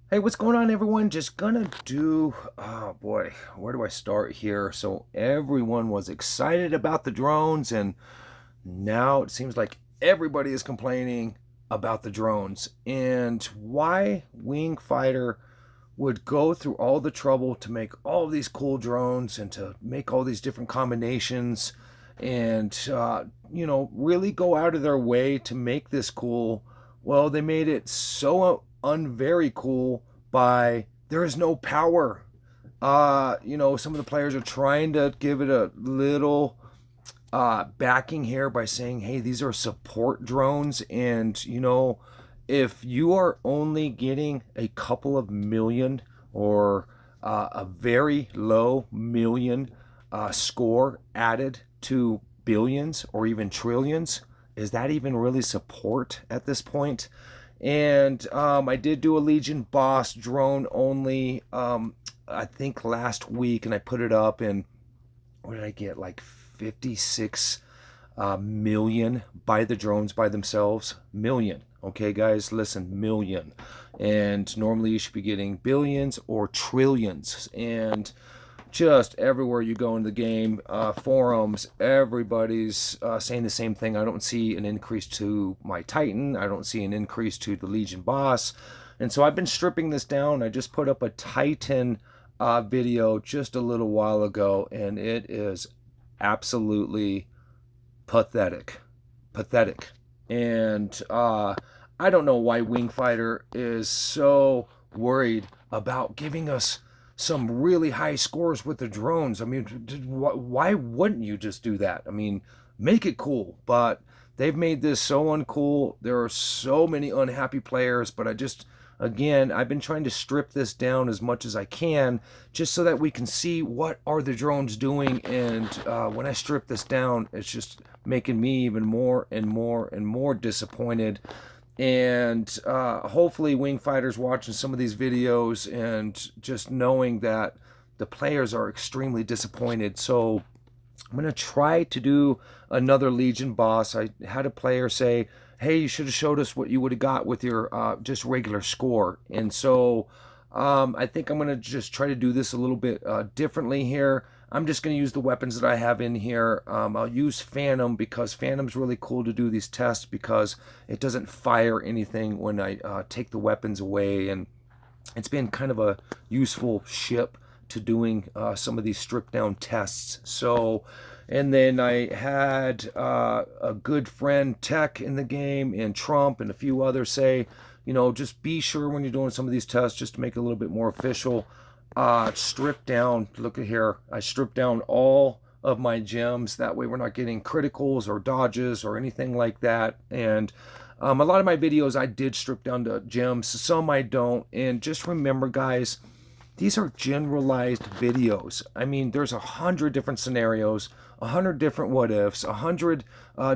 Hey, what's going on, everyone? Just gonna do, oh boy, where do I start here? So everyone was excited about the drones, and now it seems like everybody is complaining about the drones and why Wing Fighter would go through all the trouble to make all of these cool drones and to make all these different combinations and, really go out of their way to make this cool. Well, they made it so unvery cool by there is no power. Some of the players are trying to give it a little backing here by saying, hey, these are support drones. And, if you are only getting a couple of million or a very low million score added to billions or even trillions, is that even really support at this point? And I did do a Legion boss drone only, I think last week, and I put it up, and what did I get? Like 56 million by the drones by themselves. Million. Okay, guys, listen, million. And normally you should be getting billions or trillions. And just everywhere you go in the game, forums, everybody's saying the same thing. I don't see an increase to my Titan. I don't see an increase to the Legion boss. And so I've been stripping this down. I just put up a Titan video just a little while ago, and it is absolutely pathetic. Pathetic. And I don't know why Wing Fighter is so worried about giving us some really high scores with the drones. I mean, why wouldn't you just do that? I mean, make it cool. But they've made this so uncool. There are so many unhappy players, but again, I've been trying to strip this down as much as I can just so that we can see what are the drones doing. And when I strip this down, it's just making me even more and more and more disappointed. And hopefully Wing Fighter's watching some of these videos and just knowing that the players are extremely disappointed. So I'm going to try to do another Legion boss. I had a player say, hey, you should have showed us what you would have got with your just regular score. And so I think I'm going to just try to do this a little bit differently here. I'm just going to use the weapons that I have in here. I'll use Phantom because Phantom's really cool to do these tests because it doesn't fire anything when I take the weapons away. And it's been kind of a useful ship to doing some of these stripped down tests. So, and then I had a good friend Tech in the game and Trump and a few others say, just be sure when you're doing some of these tests just to make it a little bit more official. Strip down, look at here, I stripped down all of my gems. That way we're not getting criticals or dodges or anything like that. And a lot of my videos I did strip down to gems, some I don't. And just remember, guys, these are generalized videos. I mean, there's 100 different scenarios, 100 different what ifs, 100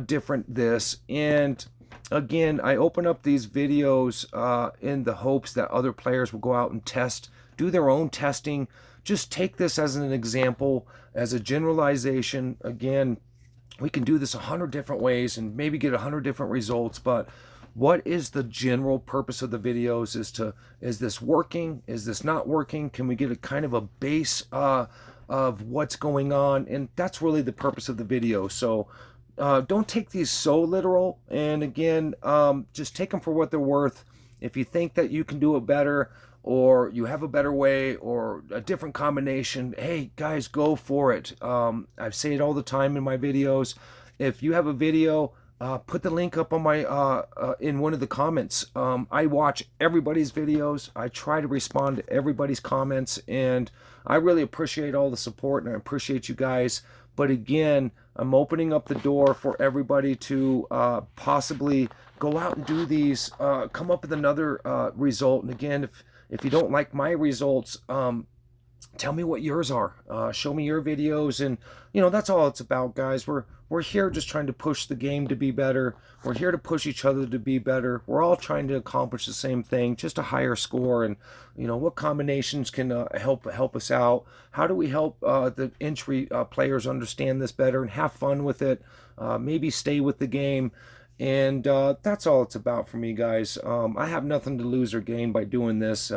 different this. And again, I open up these videos in the hopes that other players will go out and test, do their own testing. Just take this as an example, as a generalization. Again, we can do this 100 different ways and maybe get 100 different results, but what is the general purpose of the videos is this working, is this not working, can we get a kind of a base of what's going on? And that's really the purpose of the video. So don't take these so literal, and again, just take them for what they're worth. If you think that you can do it better, or you have a better way or a different combination, hey guys, go for it. I say it all the time in my videos. If you have a video, put the link up on my in one of the comments. I watch everybody's videos. I try to respond to everybody's comments, and I really appreciate all the support, and I appreciate you guys. But again, I'm opening up the door for everybody to possibly go out and do these, come up with another result. And again, if you don't like my results, tell me what yours are. Show me your videos, and that's all it's about, guys. We're here just trying to push the game to be better. We're here to push each other to be better. We're all trying to accomplish the same thing, just a higher score. And what combinations can help us out? How do we help the entry players understand this better and have fun with it? Maybe stay with the game. And that's all it's about for me, guys. I have nothing to lose or gain by doing this.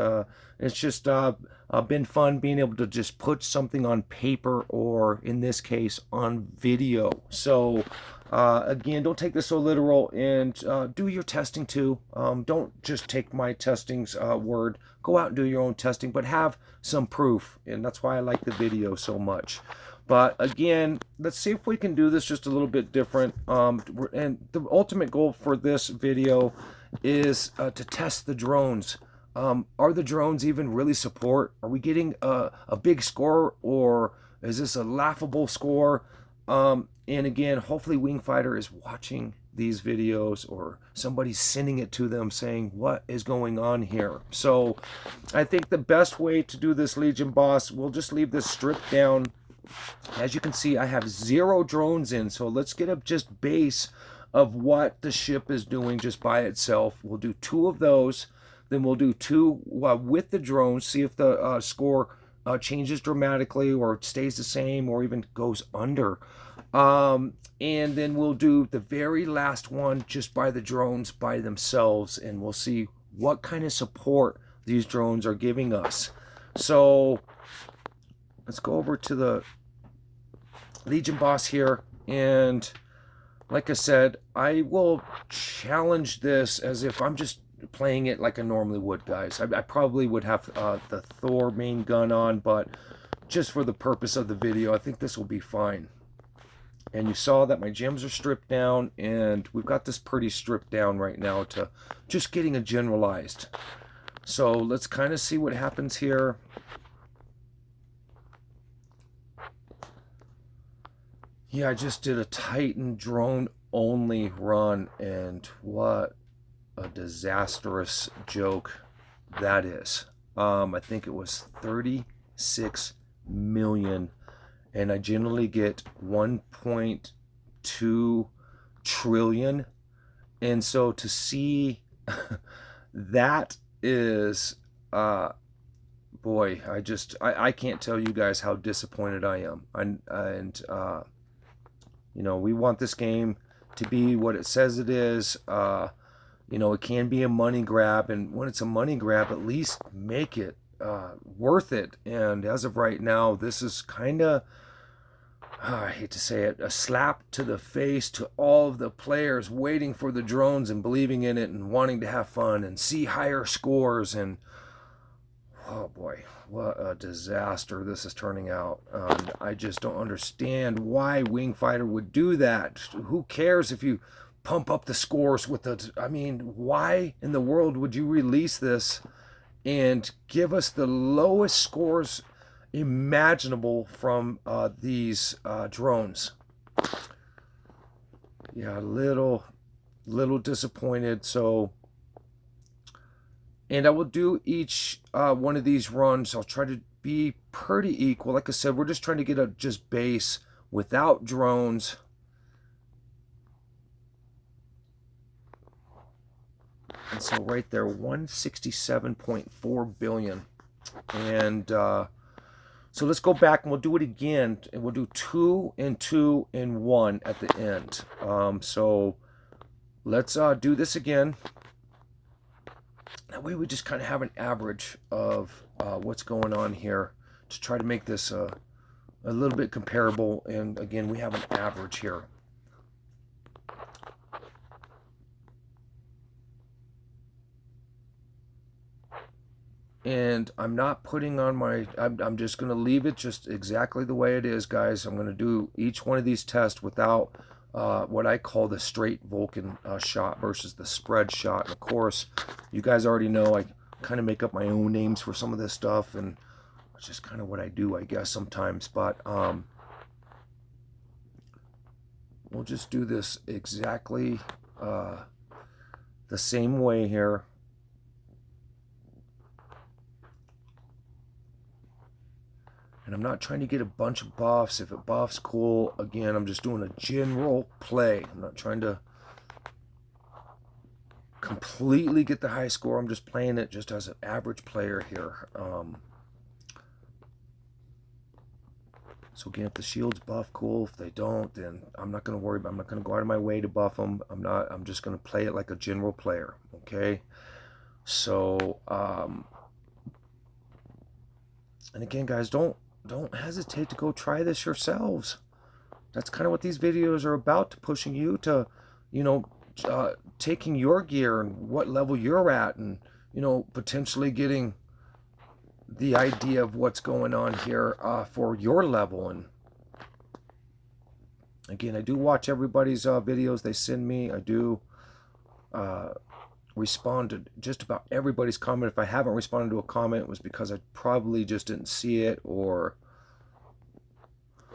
It's just been fun being able to just put something on paper, or in this case on video. So again, don't take this so literal, and do your testing too. Don't just take my testing's word. Go out and do your own testing, but have some proof. And that's why I like the video so much. But again, let's see if we can do this just a little bit different. And the ultimate goal for this video is to test the drones. Are the drones even really support? Are we getting a big score, or is this a laughable score? And again, hopefully Wingfighter is watching these videos, or somebody's sending it to them saying, what is going on here? So I think the best way to do this, Legion boss, we'll just leave this stripped down. As you can see, I have 0 drones in, so let's get a just base of what the ship is doing just by itself. We'll do 2 of those, then we'll do 2 with the drones, see if the score changes dramatically, or stays the same, or even goes under. And then we'll do the very last one just by the drones by themselves, and we'll see what kind of support these drones are giving us. So let's go over to the Legion boss here, and like I said, I will challenge this as if I'm just playing it like I normally would, guys. I probably would have the Thor main gun on, but just for the purpose of the video, I think this will be fine. And you saw that my gems are stripped down, and we've got this pretty stripped down right now to just getting a generalized. So let's kind of see what happens here. Yeah, I just did a Titan drone only run, and what a disastrous joke that is. I think it was 36 million, and I generally get 1.2 trillion. And so to see that is boy, I can't tell you guys how disappointed I am. You know, we want this game to be what it says it is. You know, it can be a money grab, and when it's a money grab, at least make it worth it. And as of right now, this is kind of, I hate to say it, a slap to the face to all of the players waiting for the drones and believing in it and wanting to have fun and see higher scores. And oh boy, what a disaster this is turning out. I just don't understand why Wingfighter would do that. Who cares if you pump up the scores with the... I mean, why in the world would you release this and give us the lowest scores imaginable from these drones? Yeah, a little disappointed. So... And I will do each one of these runs. I'll try to be pretty equal. Like I said, we're just trying to get a just base without drones. And so right there, 167.4 billion. And so let's go back and we'll do it again. And we'll do 2 and 2 and 1 at the end. So let's do this again. That way we just kind of have an average of what's going on here to try to make this a little bit comparable. And again, we have an average here. And I'm not putting on my, I'm just going to leave it just exactly the way it is, guys. I'm going to do each one of these tests without what I call the straight Vulcan shot versus the spread shot. And of course, you guys already know I kind of make up my own names for some of this stuff, and it's just kind of what I do, I guess, sometimes. But we'll just do this exactly the same way here. And I'm not trying to get a bunch of buffs. If it buffs, cool. Again, I'm just doing a general play. I'm not trying to completely get the high score. I'm just playing it just as an average player here. So again, if the shields buff, cool. If they don't, then I'm not going to worry about. I'm not going to go out of my way to buff them. I'm just going to play it like a general player. Okay. So and again, guys, don't hesitate to go try this yourselves. That's kind of what these videos are about, to pushing you to, you know, taking your gear and what level you're at, and, you know, potentially getting the idea of what's going on here for your level. And again, I do watch everybody's videos they send me. I do respond to just about everybody's comment. If I haven't responded to a comment, it was because I probably just didn't see it, or...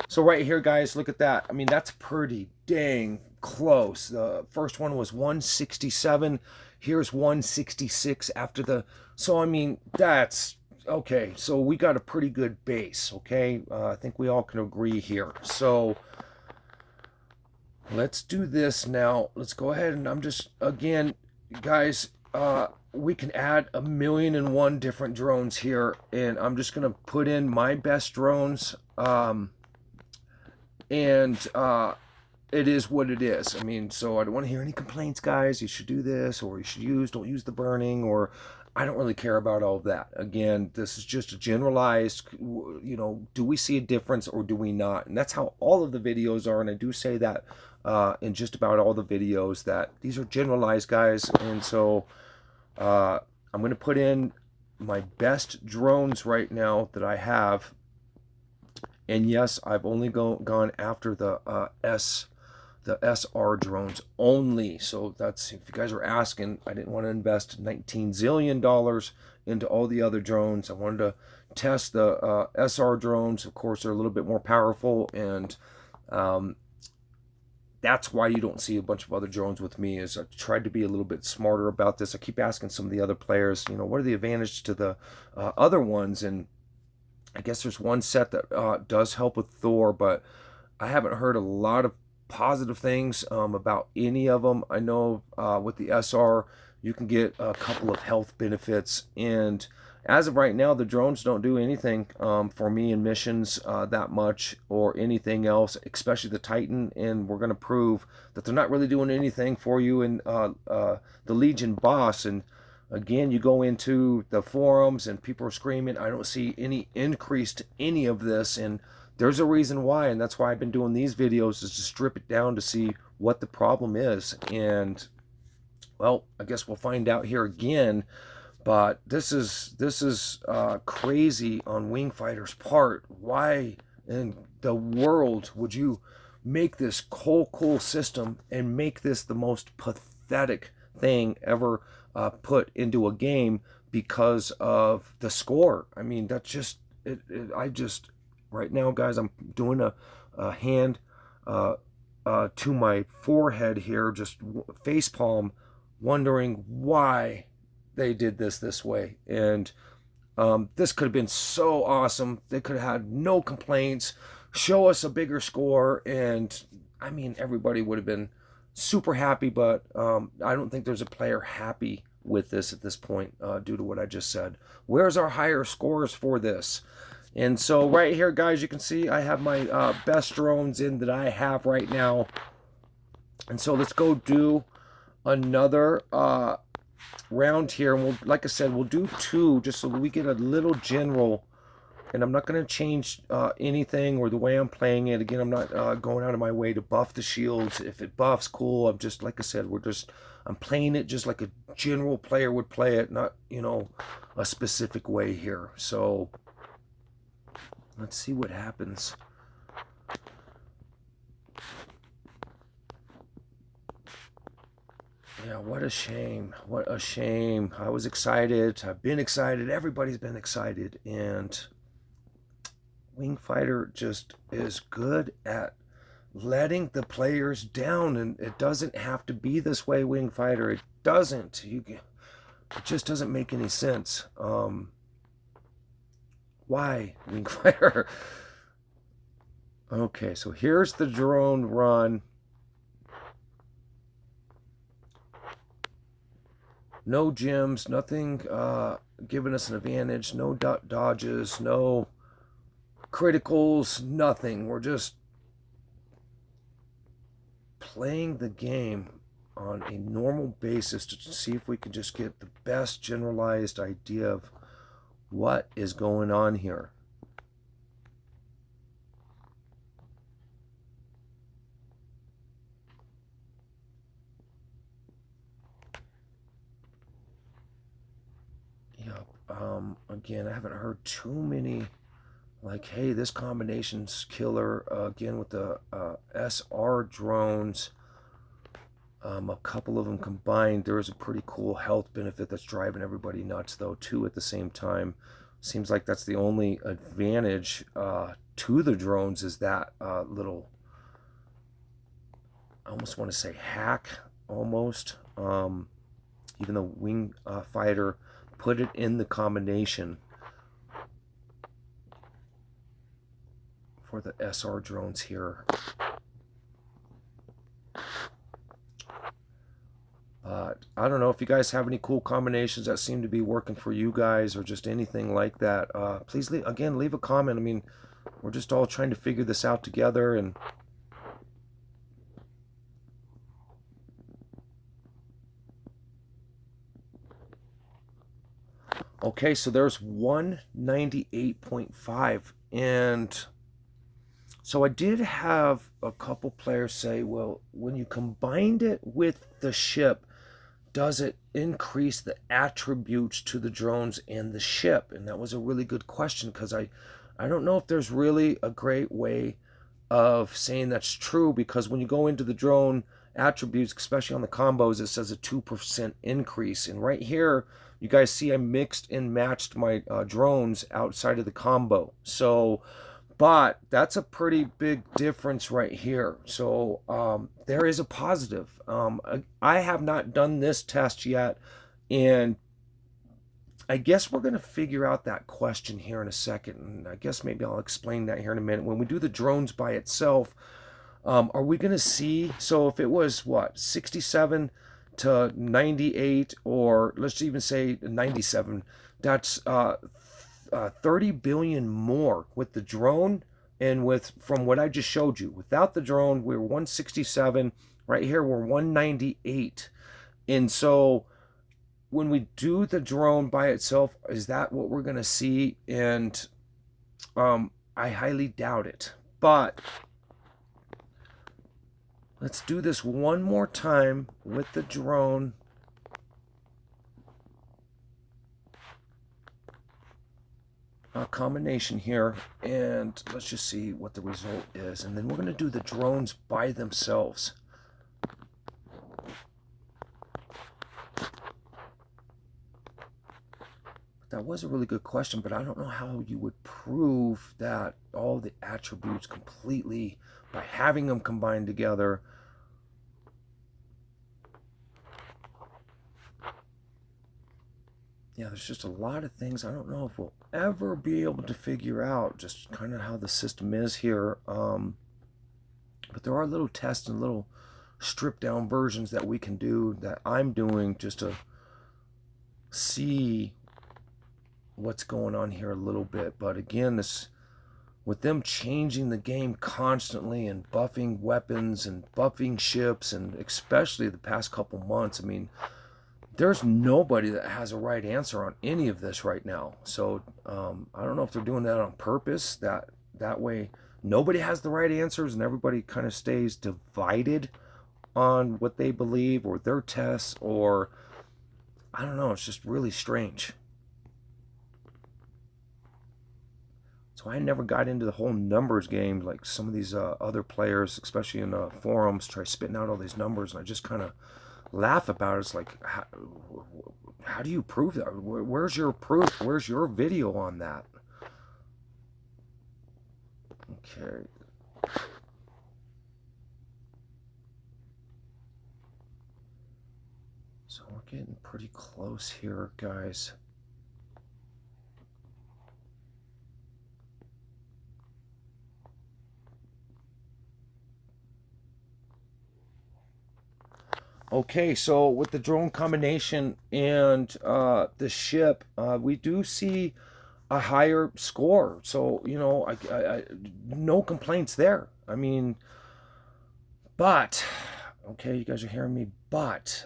So right here, guys, look at that. I mean, that's pretty dang close. The first one was 167. Here's 166 after the... So, I mean, that's... Okay, so we got a pretty good base, okay? I think we all can agree here. So, let's do this now. Let's go ahead, and I'm just... Again, guys, we can add 1,000,001 different drones here, and I'm just going to put in my best drones. And it is what it is. I mean, so I don't want to hear any complaints, guys. You should do this, or you should don't use the burning, or... I don't really care about all of that. Again, this is just a generalized, you know, do we see a difference or do we not? And that's how all of the videos are. And I do say that in just about all the videos, that these are generalized, guys. And so I'm going to put in my best drones right now that I have. And yes, I've only gone after the SR drones only. So that's, if you guys are asking, I didn't want to invest $19 zillion into all the other drones. I wanted to test the SR drones. Of course, they're a little bit more powerful, and that's why you don't see a bunch of other drones with me. Is I tried to be a little bit smarter about this. I keep asking some of the other players, you know, what are the advantages to the other ones? And I guess there's one set that does help with Thor, but I haven't heard a lot of positive things about any of them. I know with the SR, you can get a couple of health benefits, and as of right now, the drones don't do anything for me in missions that much, or anything else, especially the Titan. And we're going to prove that they're not really doing anything for you in the Legion boss. And again, you go into the forums and people are screaming, I don't see any increase to any of this, and there's a reason why, and that's why I've been doing these videos, is to strip it down to see what the problem is. And, well, I guess we'll find out here again. But this is crazy on Wingfighter's part. Why in the world would you make this cool system and make this the most pathetic thing ever put into a game because of the score? I mean, that's just... Right now, guys, I'm doing a hand to my forehead here, just facepalm, wondering why they did this way. And this could have been so awesome. They could have had no complaints, show us a bigger score, and I mean, everybody would have been super happy. But I don't think there's a player happy with this at this point due to what I just said. Where's our higher scores for this? And so right here, guys, you can see I have my best drones in that I have right now. And so let's go do another round here. And we'll, like I said, we'll do two just so we get a little general. And I'm not going to change anything or the way I'm playing it. Again, I'm not going out of my way to buff the shields. If it buffs, cool. I'm just, like I said, I'm playing it just like a general player would play it, not, you know, a specific way here. So... let's see what happens. Yeah, what a shame. What a shame. I was excited. I've been excited. Everybody's been excited. And Wingfighter just is good at letting the players down. And it doesn't have to be this way, Wingfighter. It doesn't. It just doesn't make any sense. Why, Wingfighter? Okay, so here's the drone run. No gems, nothing giving us an advantage. No dodges, no criticals, nothing. We're just playing the game on a normal basis to see if we can just get the best generalized idea of what is going on here. Yep. Again, I haven't heard too many like, hey, this combination's killer. Again, with the SR drones, a couple of them combined, there is a pretty cool health benefit that's driving everybody nuts, though, too, at the same time. Seems like that's the only advantage to the drones is that little, I almost want to say hack, almost. Even the wing fighter put it in the combination for the SR drones here. But I don't know if you guys have any cool combinations that seem to be working for you guys or just anything like that. Please, leave a comment. I mean, we're just all trying to figure this out together. And okay, so there's 198.5. And so I did have a couple players say, well, when you combined it with the ship, does it increase the attributes to the drones and the ship? And that was a really good question, because I don't know if there's really a great way of saying that's true, because when you go into the drone attributes, especially on the combos, it says a 2% increase. And right here, you guys see I mixed and matched my drones outside of the combo. So, but that's a pretty big difference right here. So there is a positive. I have not done this test yet, and I guess we're going to figure out that question here in a second, and I guess maybe I'll explain that here in a minute. When we do the drones by itself, are we going to see, so if it was, what, 67 to 98, or let's even say 97, that's 30 billion more with the drone, and with, from what I just showed you, without the drone, we're 167. Right here, we're 198. And so when we do the drone by itself, is that what we're going to see? And I highly doubt it. But let's do this one more time with the drone. Combination here, and let's just see what the result is, and then we're going to do the drones by themselves. That was a really good question, but I don't know how you would prove that all the attributes completely by having them combined together. Yeah, there's just a lot of things I don't know if we'll ever be able to figure out, just kind of how the system is here. But there are little tests and little stripped down versions that we can do, that I'm doing, just to see what's going on here a little bit. But again, this, with them changing the game constantly and buffing weapons and buffing ships, and especially the past couple months, I mean, there's nobody that has a right answer on any of this right now. So I don't know if they're doing that on purpose, that way nobody has the right answers and everybody kind of stays divided on what they believe or their tests, or I don't know, it's just really strange. So I never got into the whole numbers game like some of these other players, especially in forums, try spitting out all these numbers, and I just kind of laugh about it. It's like, how do you prove that? Where's your proof? Where's your video on that? Okay. So we're getting pretty close here, guys. Okay, so with the drone combination and the ship, we do see a higher score. So, you know, no complaints there. I mean, but okay, you guys are hearing me, but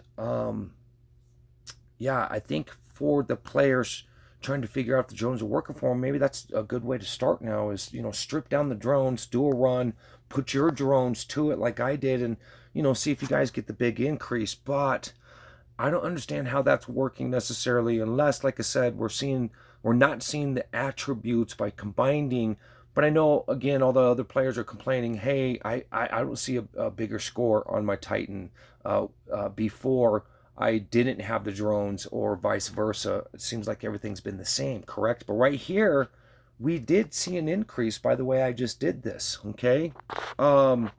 yeah, I think for the players trying to figure out if the drones are working for them, maybe that's a good way to start now is, you know, strip down the drones, do a run, put your drones to it like I did, and, you know, see if you guys get the big increase. But I don't understand how that's working necessarily unless, like I said, we're not seeing the attributes by combining. But I know, again, all the other players are complaining, hey, I don't see a bigger score on my Titan before I didn't have the drones, or vice versa. It seems like everything's been the same, correct? But right here, we did see an increase by the way I just did this, okay? So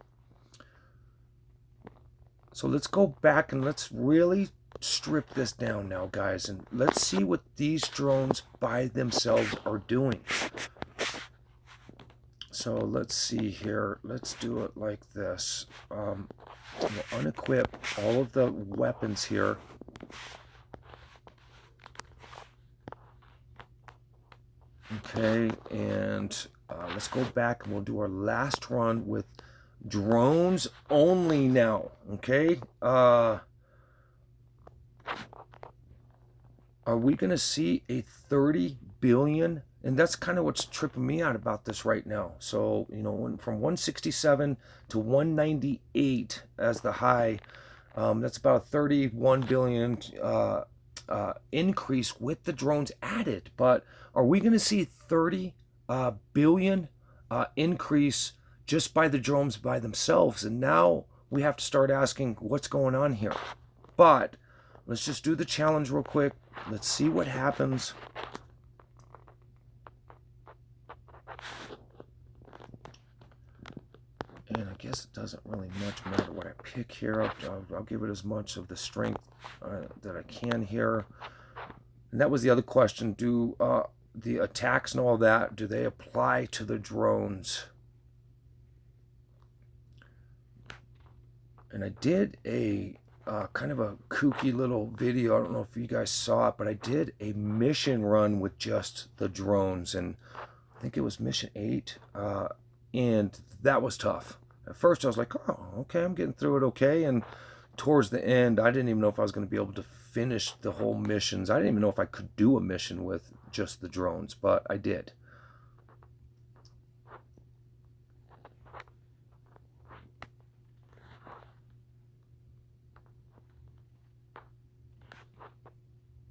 let's go back and let's really strip this down now, guys, and let's see what these drones by themselves are doing. So let's see here. Let's do it like this. We'll unequip all of the weapons here. Okay, and let's go back and we'll do our last run with drones only now. Okay, are we gonna see a 30 billion? And that's kind of what's tripping me out about this right now. So, you know, from 167 to 198 as the high, that's about a 31 billion increase with the drones added. But are we going to see 30 billion increase just by the drones by themselves? And now we have to start asking what's going on here. But let's just do the challenge real quick. Let's see what happens. And I guess it doesn't really much matter what I pick here. I'll give it as much of the strength that I can here. And that was the other question. Do the attacks and all that, do they apply to the drones? And I did a kind of a kooky little video. I don't know if you guys saw it, but I did a mission run with just the drones. And I think it was mission 8. And that was tough. At first I was like, oh, okay, I'm getting through it okay. And towards the end, I didn't even know if I was going to be able to finish the whole missions. I didn't even know if I could do a mission with just the drones, but I did.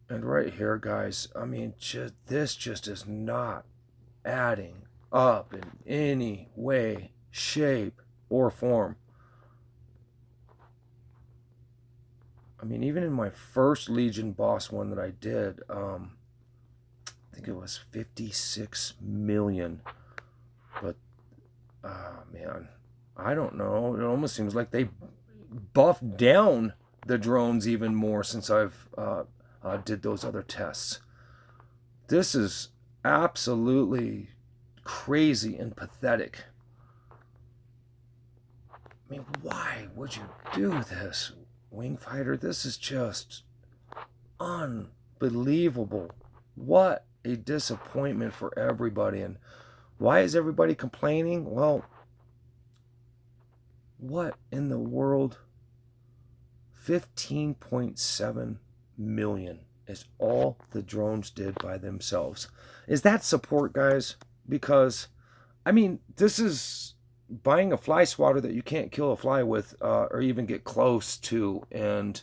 And right here, guys, I mean, this just is not adding up in any way, shape, or form. I mean, even in my first Legion boss one that I did, I think it was 56 million. But, man, I don't know. It almost seems like they buffed down the drones even more since I've did those other tests. This is absolutely crazy and pathetic. I mean, why would you do this, Wing Fighter? This is just unbelievable. What a disappointment for everybody. And why is everybody complaining? Well, what in the world? 15.7 million is all the drones did by themselves. Is that support, guys? Because, I mean, this is buying a fly swatter that you can't kill a fly with or even get close to. And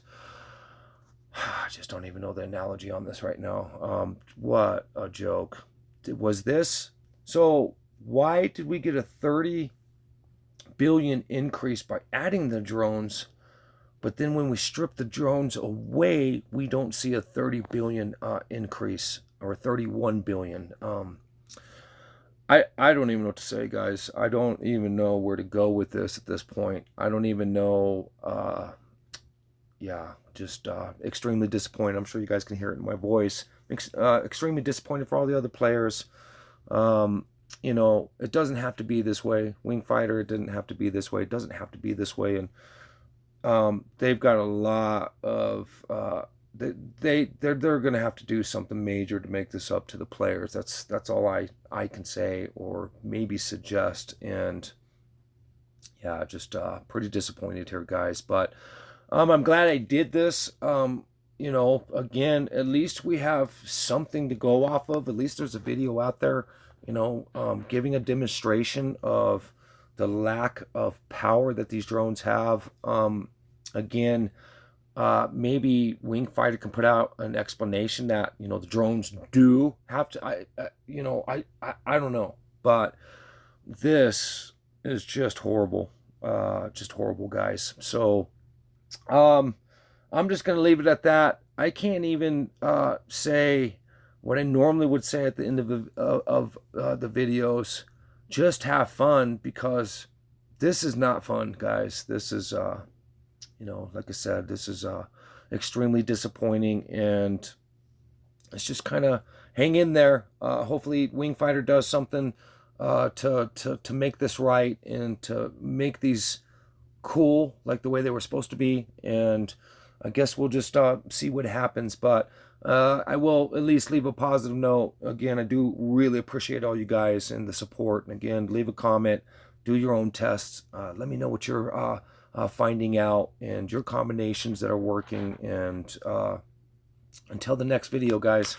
I just don't even know the analogy on this right now. What a joke. Was this? So why did we get a 30 billion increase by adding the drones? But then when we strip the drones away, we don't see a 30 billion increase, or 31 billion. I don't even know what to say, guys. I don't even know where to go with this at this point. I don't even know. Yeah, just extremely disappointed. I'm sure you guys can hear it in my voice. Extremely disappointed for all the other players. You know, it doesn't have to be this way. Wing Fighter, it didn't have to be this way. It doesn't have to be this way. And they've got a lot of they're going to have to do something major to make this up to the players. That's all I can say, or maybe suggest. And yeah, just pretty disappointed here, guys. But I'm glad I did this. You know, again, at least we have something to go off of. At least there's a video out there, you know, giving a demonstration of the lack of power that these drones have. Again, maybe Wingfighter can put out an explanation that, you know, the drones do have to. You know, I don't know, but this is just horrible, guys. So, I'm just gonna leave it at that. I can't even say what I normally would say at the end of the videos. Just have fun, because this is not fun, guys. This is you know, like I said, this is extremely disappointing, and it's just kind of hang in there. Hopefully, Wingfighter does something to make this right, and to make these cool like the way they were supposed to be. And I guess we'll just see what happens. But I will at least leave a positive note. Again, I do really appreciate all you guys and the support. And again, leave a comment, do your own tests. Let me know what you're finding out, and your combinations that are working. And until the next video, guys.